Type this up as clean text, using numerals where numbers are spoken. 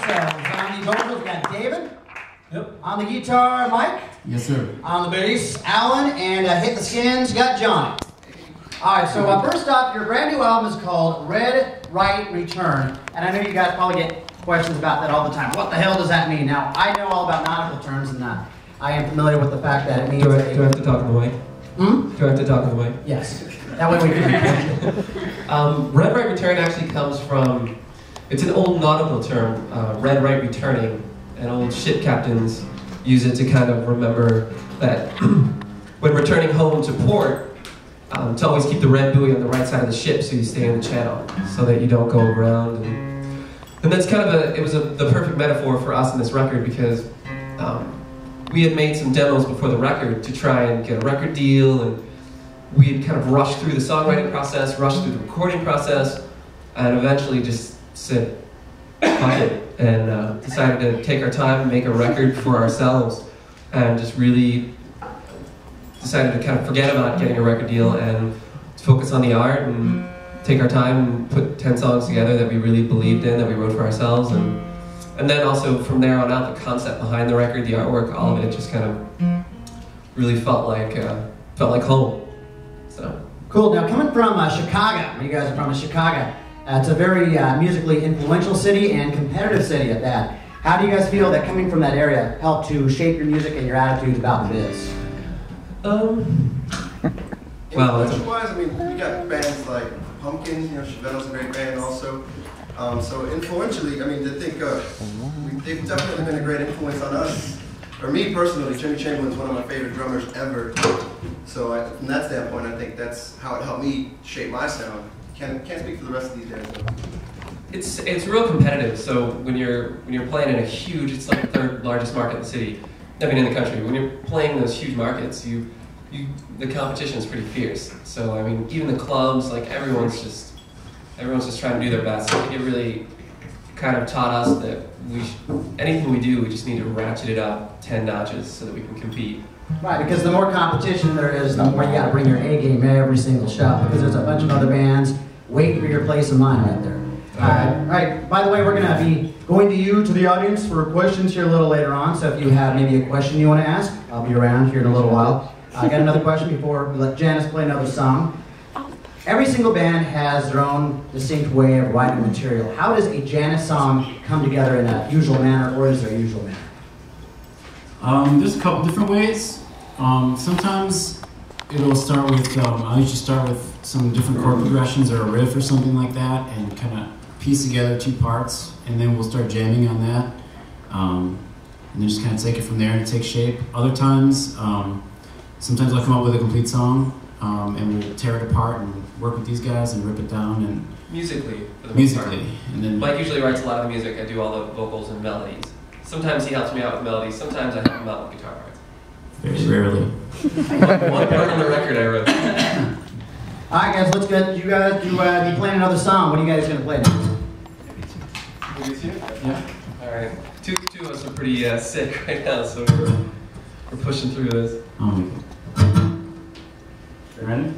On the vocals, we got David. Yep. On the guitar, Mike. Yes, sir. On the bass, Alan. And hit the skins, got Johnny. All right, so first up, your brand new album is called Red, Right, Return. And I know you guys probably get questions about that all the time. What the hell does that mean? Now, I know all about nautical terms, and I am familiar with the fact that it means... Do I have to talk in the mic? Hmm? Do I have to talk in the mic? Yes. That way we can... Red, Right, Return actually comes from... It's an old nautical term, red, right, returning. And old ship captains use it to kind of remember that when returning home to port, to always keep the red buoy on the right side of the ship so you stay in the channel, so that you don't go aground. And that's kind of the perfect metaphor for us in this record, because we had made some demos before the record to try and get a record deal, and we had kind of rushed through the songwriting process, rushed through the recording process, and eventually just said, fuck it, and decided to take our time and make a record for ourselves, and just really decided to kind of forget about getting a record deal and focus on the art and take our time and put 10 songs together that we really believed in, that we wrote for ourselves, and then also from there on out, the concept behind the record, the artwork, all of it just kind of really felt like home. So cool. Now, coming from Chicago, you guys are from Chicago. It's a very musically influential city and competitive city at that. How do you guys feel that coming from that area helped to shape your music and your attitudes about the biz? Well, influential-wise, I mean, we got bands like Pumpkin, you know, Chevelle's a great band also. So influentially, I mean, to think they've definitely been a great influence on us. For me personally, Jimmy Chamberlain's one of my favorite drummers ever. So from that standpoint, I think that's how it helped me shape my sound. Can't speak for the rest of these guys though. It's real competitive. So when you're playing in a huge, it's like the third largest market in the city. I mean, in the country. When you're playing those huge markets, the competition is pretty fierce. So I mean, even the clubs, like everyone's just trying to do their best. I think it really kind of taught us that anything we do, we just need to ratchet it up 10 notches so that we can compete. Right, because the more competition there is, the more you got to bring your A game every single show, because there's a bunch of other bands waiting for your place in line right there. All right. By the way, we're going to be going to the audience for questions here a little later on, so if you have maybe a question you want to ask, I'll be around here in a little while. I got another question before we let Janus play another song. Every single band has their own distinct way of writing material. How does a Janus song come together in a usual manner, or is there a usual manner? There's a couple different ways. Sometimes it'll start with, I usually start with some different chord progressions or a riff or something like that, and kind of piece together two parts, and then we'll start jamming on that. And then just kind of take it from there and take shape. Other times, sometimes I'll come up with a complete song, and we'll tear it apart and work with these guys and rip it down. And musically, for the most part. And then Mike usually writes a lot of the music. I do all the vocals and melodies. Sometimes he helps me out with melodies. Sometimes I help him out with guitar parts. very rarely. One part on the record I wrote. All right, guys, let's get you guys to be playing another song. What are you guys going to play next? Yeah. All right. Two of us are pretty sick right now, so we're pushing through this. You ready?